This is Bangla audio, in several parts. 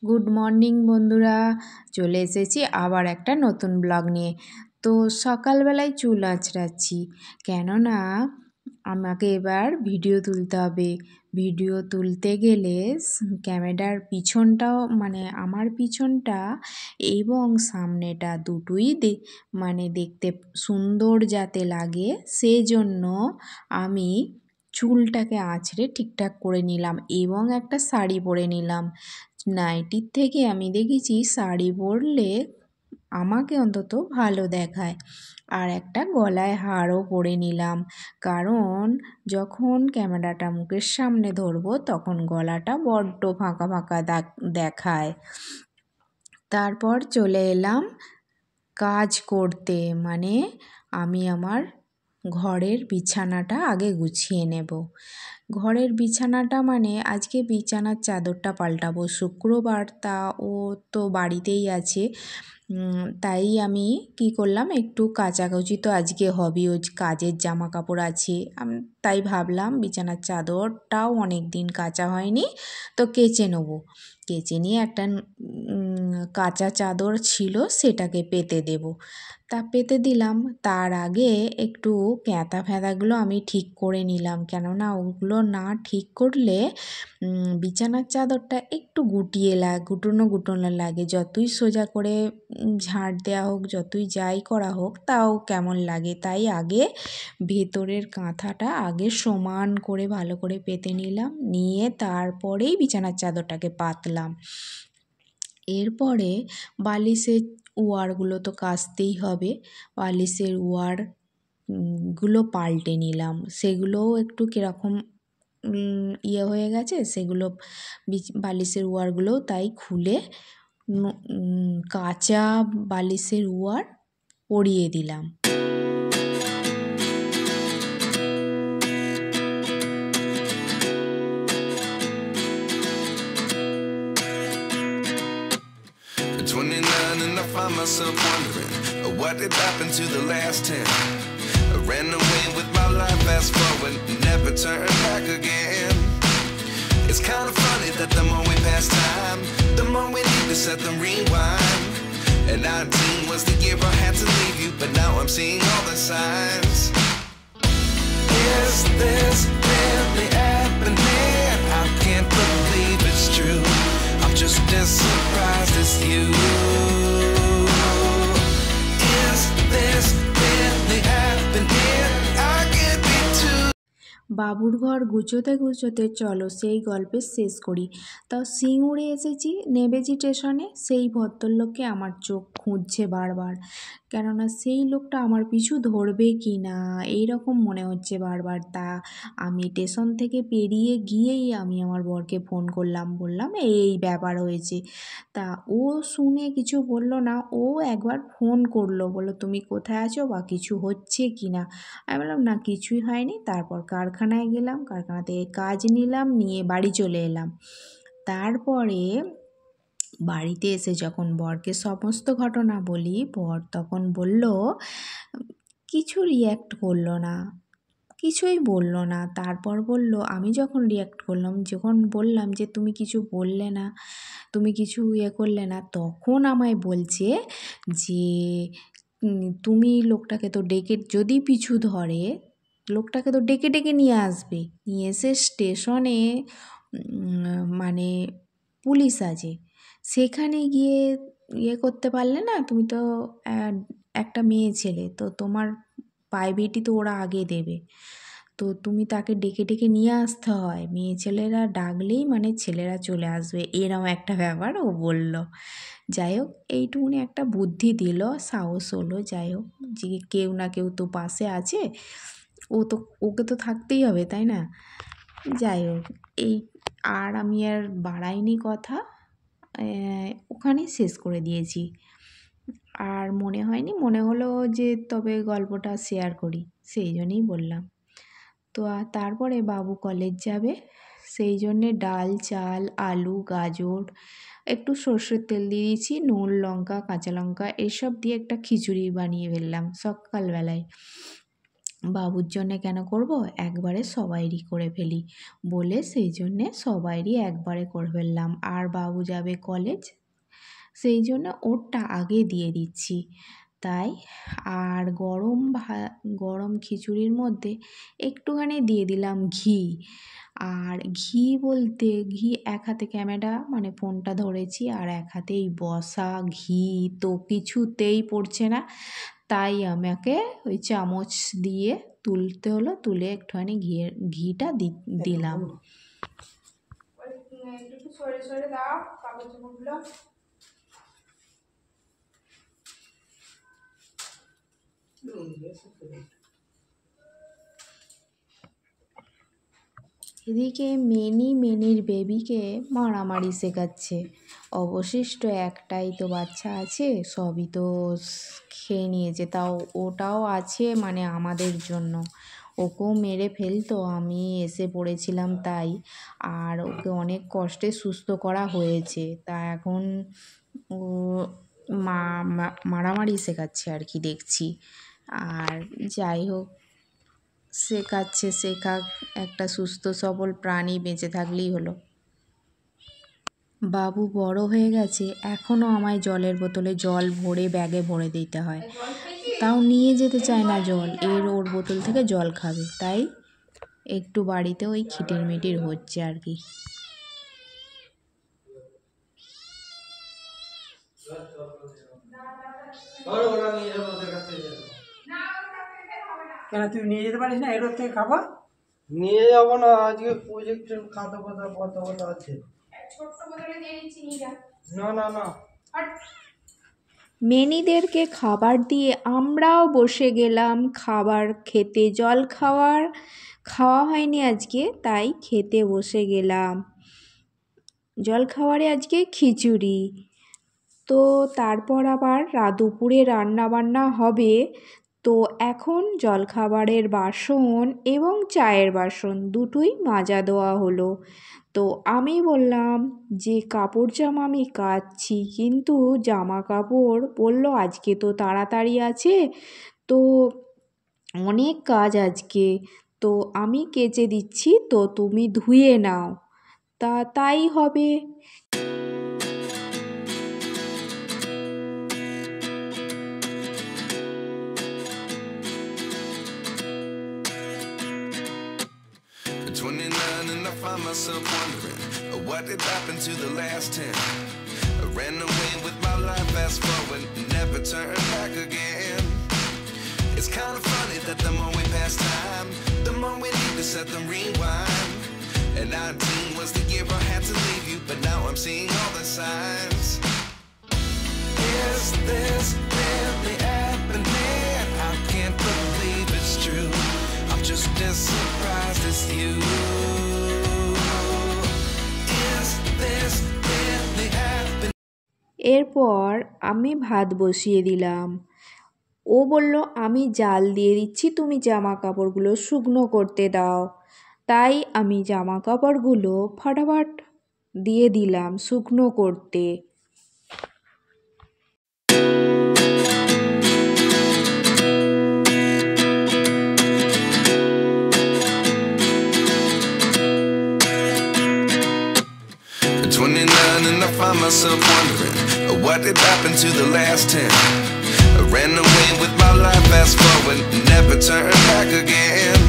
গুড মর্নিং বন্ধুরা, চলে এসেছি আবার একটা নতুন ব্লগ নিয়ে। তো সকালবেলায় চুল আঁচড়াচ্ছি, কেননা আমাকে এবার ভিডিও তুলতে হবে। ভিডিও তুলতে গেলে ক্যামেরার পিছনটাও মানে আমার পিছনটা এবং সামনেটা দুটোই দেখতে সুন্দর যাতে লাগে, সেজন্য আমি চুলটাকে আঁচড়ে ঠিকঠাক করে নিলাম এবং একটা শাড়ি পরে নিলাম। নাইটির থেকে আমি দেখেছি শাড়ি পরলে আমাকে অন্তত ভালো দেখায়। আর একটা গলায় হারও পরে নিলাম, কারণ যখন ক্যামেরাটা মুখের সামনে ধরবো তখন গলাটা বড্ড ফাঁকা ফাঁকা দেখায়। তারপর চলে এলাম কাজ করতে, মানে আমি আমার ঘরের বিছানাটা আগে গুছিয়ে নেব। ঘরের বিছানাটা মানে আজকে বিছানার চাদরটা পাল্টাবো, শুক্রবার, তা ও তো বাড়িতেই আছে। তাই আমি কি করলাম, একটু কাচাকুচি তো আজকে হবে, ওই কাজের জামা কাপড় আছে, তাই ভাবলাম বিছানার চাদরটাও অনেক দিন কাচা হয়নি, তো কেচে নেবো। কেচে নিয়ে একটা কাঁচা চাদর ছিল সেটাকে পেতে দেব। তা পেতে দিলাম, তার আগে একটু ক্যাঁথা ফ্যাঁথাগুলো আমি ঠিক করে নিলাম, কেননা ওগুলো না ঠিক করলে বিছানার চাদরটা একটু গুটানো লাগে। যতই সোজা করে ঝাড় দেওয়া হোক, যতই যাই করা হোক, তাও কেমন লাগে। তাই আগে ভেতরের কাঁথাটা আগে সমান করে ভালো করে পেতে নিলাম, নিয়ে তারপরেই বিছানার চাদরটাকে পাতলাম। এরপরে বালিশের ওয়ারগুলো তো কাচতেই হবে, বালিশের ওয়ারগুলো পাল্টে নিলাম। সেগুলোও একটু কীরকম হয়ে গেছে, সেগুলো বালিশের ওয়ারগুলোও তাই খুলে কাঁচা বালিশের ওয়ার পরিয়ে দিলাম। And I find myself wondering, what did happen to the last 10? I ran away with my life, fast forward, never turn back again. It's kind of funny that the more we pass time, the more we need to set the rewind. And 19 was the year I had to leave you, but now I'm seeing all the signs. Is this really happening? I can't believe it's true. I'm just as surprised as you. Is this really happening? I can't be too. বাবুর ঘর গুছোতে গুছোতে চলো সেই গল্পের শেষ করি। তাও সিঙ্গুরে এসেছি নেবেজি স্টেশনে, সেই ভদ্রলোককে আমার চোখ খুঁজছে বারবার, কেননা সেই লোকটা আমার পিছু ধরবে কি না এইরকম মনে হচ্ছে বারবার। তা আমি স্টেশন থেকে পেরিয়ে গিয়েই আমি আমার বরকে ফোন করলাম, বললাম এই ব্যাপার হয়েছে। তা ও শুনে কিছু বলল না, ও একবার ফোন করলো, বললো তুমি কোথায় আছো বা কিছু হচ্ছে কি না। আমি বললাম না কিছুই হয়নি। তারপর কারখানায় গেলাম, কারখানা থেকে কাজ নিলাম, নিয়ে বাড়ি চলে এলাম। তারপরে বাড়িতে এসে যখন বরকে সমস্ত ঘটনা বলি, বর তখন বলল, কিছু রিয়্যাক্ট করলো না, কিছুই বলল না। তারপর বলল, আমি যখন রিয়্যাক্ট করলাম, যখন বললাম যে তুমি কিছু বললে না, তুমি কিছু করলে না, তখন আমায় বলছে যে তুমি লোকটাকে তো ডেকে, যদি পিছু ধরে লোকটাকে তো ডেকে ডেকে নিয়ে আসবে, নিয়ে এসে স্টেশনে মানে পুলিশ আছে, সেখানে গিয়ে করতে পারলে না, তুমি তো একটা মেয়ে ছেলে, তো তোমার প্রাইভেটই তো ওরা আগে দেবে, তো তুমি তাকে ডেকে ডেকে নিয়ে আসতে হয়, মেয়ে ছেলেরা ডাকলেই মানে ছেলেরা চলে আসবে, এরম একটা ব্যাপার ও বলল। যাই হোক, এইটুকুনি একটা বুদ্ধি দিল, সাহস হলো। যাই হোক, যে কেউ না কেউ তো পাশে আছে, ওকে তো থাকতেই হবে, তাই না? যাই হোক, আর আমি আর বাড়াইনি কথা, ওখানেই শেষ করে দিয়েছি। আর মনে হয়নি, মনে হলো যে তবে গল্পটা শেয়ার করি, সেই জন্যই বললাম। তো তারপরে বাবু কলেজ যাবে, সেই জন্যে ডাল, চাল, আলু, গাজর, একটু সর্ষের তেল দিয়ে দিয়েছি, নুন, লঙ্কা, কাঁচা লঙ্কা এসব দিয়ে একটা খিচুড়ি বানিয়ে ফেললাম সকালবেলায়। বাবুর জন্যে কেন করব, একবারে সবাইরই করে ফেলি বলে সেই জন্যে সবাইরই একবারে করে ফেললাম। আর বাবু যাবে কলেজ, সেই জন্য ওরটা আগে দিয়ে দিচ্ছি। তাই আর গরম খিচুড়ির মধ্যে একটুখানি দিয়ে দিলাম ঘি। আর ঘি বলতে ঘি এক হাতে ক্যামেরা মানে ফোনটা ধরেছি, আর এক হাতেই বসা ঘি তো কিছুতেই পড়ছে না, তাই আমাকে ওই চামচ দিয়ে তুলতে হলো, তুলে একটুখানি ঘিটা দিলাম। একটু সরে সরে দাও কাগজ চামচগুলো। এদিকে মেনির বেবিকে মারামারি শেখাচ্ছে। অবশিষ্ট একটাই তো বাচ্চা আছে, সবই তো খেয়ে নিয়েছে, তাও ওটাও আছে মানে আমাদের জন্য। ওকেও মেরে ফেলতো, আমি এসে পড়েছিলাম তাই। আর ওকে অনেক কষ্টে সুস্থ করা হয়েছে, তা এখন ও মারামারি শেখাচ্ছে আর কি দেখছি। আর যাই হোক, শেখাক, একটা সুস্থ সবল প্রাণী বেঁচে থাকলেই হলো। বাবু বড় হয়ে গেছে, এখনও আমায় জলের বোতলে জল ভরে ব্যাগে ভরে দিতে হয়, তাও নিয়ে যেতে চায় না জল। ওর বোতল থেকে জল খাবে, তাই একটু বাড়িতে ওই খিটিরমিটির হচ্ছে আর কি। কেন তুই নিয়ে যেতে পারিস না? এর থেকে খাবো নিয়ে যাবো না, আজকে প্রজেক্টের খাতা কথা আছে। ছোট্ট বোতলে দিয়ে দিচ্ছি, নিয়ে যা। না না না, মেনিদেরকে খাবার দিয়ে আমরাও বসে গেলাম খাবার খেতে। খাওয়া হয়নি আজকে, তাই খেতে বসে গেলাম। জলখাবারে আজকে খিচুড়ি। তো তারপর আবার দুপুরে রান্নাবান্না হবে। তো এখন জলখাবারের বাসন এবং চায়ের বাসন দুটোই মাজা দেওয়া হলো। তো আমি বললাম যে কাপড় জামা আমি কাচ্ছি, কিন্তু জামা কাপড় বললো আজকে তো তাড়াতাড়ি আছে, তো অনেক কাজ আজকে, তো আমি কেচে দিচ্ছি, তো তুমি ধুয়ে নাও। তাই হবে। At 29 and I find myself wondering what did happen to the last 10. I ran away with my life, fast forward, never turn back again. It's kind of funny that the more we pass time, the more we need to set them rewind. And 19 was the year I had to leave you, but now I'm seeing all the signs. Is this really happening? I can't believe it's true. I'm just as surprised as you. Is this really happening? এরপর আমি ভাত বসিয়ে দিলাম। ও বলল আমি জাল দিয়ে দিচ্ছি, তুমি জামা কাপড়গুলো শুকনো করতে দাও। তাই আমি জামা কাপড়গুলো ফটাফট দিয়ে দিলাম শুকনো করতে। At 29 and I find myself wondering what did happen to the last 10. I ran away with my life, fast forward, never turn back again.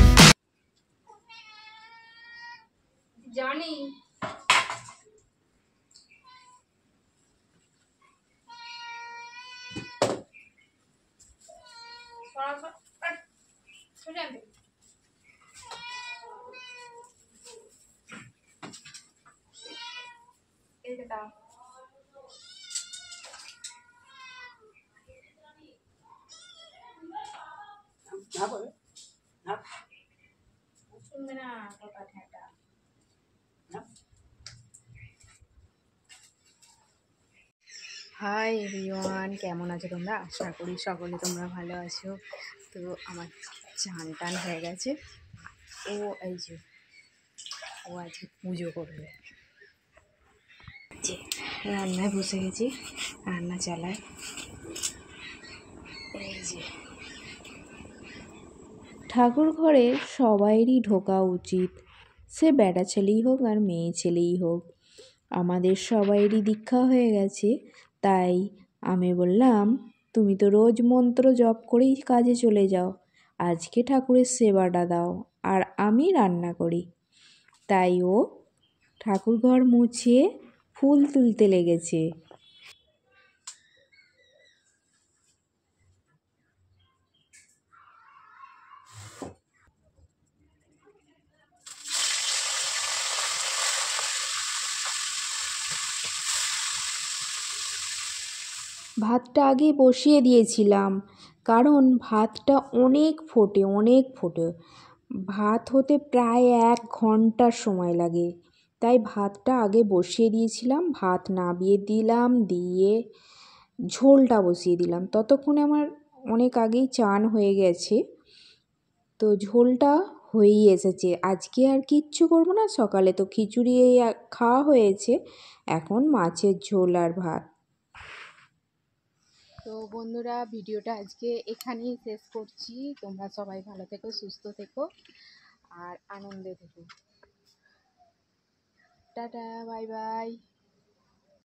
Johnny. Hi everyone, কেমন আছো তোমরা? আশা করি সকলে তোমরা ভালো আছো। তো আমার চান টান হয়ে গেছে। এই যে ও আজকে পুজো করবে, যে রান্নায় বসে গেছি, রান্না চালায়। এই যে ঠাকুর ঘরে সবাইরই ঢোকা উচিত, সে বেটা ছেলেই হোক আর মেয়ে ছেলেই হোক। আমাদের সবাইরই দীক্ষা হয়ে গেছে, তাই আমি বললাম তুমি তো রোজ মন্ত্র জপ করেই কাজে চলে যাও, আজকে ঠাকুরের সেবাটা দাও আর আমি রান্না করি। তাই ও ঠাকুর ঘর মুছিয়ে ফুল তুলতে লেগেছে। ভাতটা আগে বসিয়ে দিয়েছিলাম, কারণ ভাতটা অনেক ফোটে। ভাত হতে প্রায় 1 ঘন্টার সময় লাগে, তাই ভাতটা আগে বসিয়ে দিয়েছিলাম। ভাত নামিয়ে দিলাম, দিয়ে ঝোলটা বসিয়ে দিলাম। ততক্ষণে আমার অনেক আগেই চান হয়ে গেছে, তো ঝোলটা হয়েই এসেছে। আজকে আর কিচ্ছু করব না, সকালে তো খিচুড়ি খাওয়া হয়েছে, এখন মাছের ঝোল আর ভাত। তো বন্ধুরা, ভিডিওটা আজকে এখানেই শেষ করছি। তোমরা সবাই ভালো থেকো, সুস্থ থেকো আর আনন্দে থেকো। Tata, bye bye.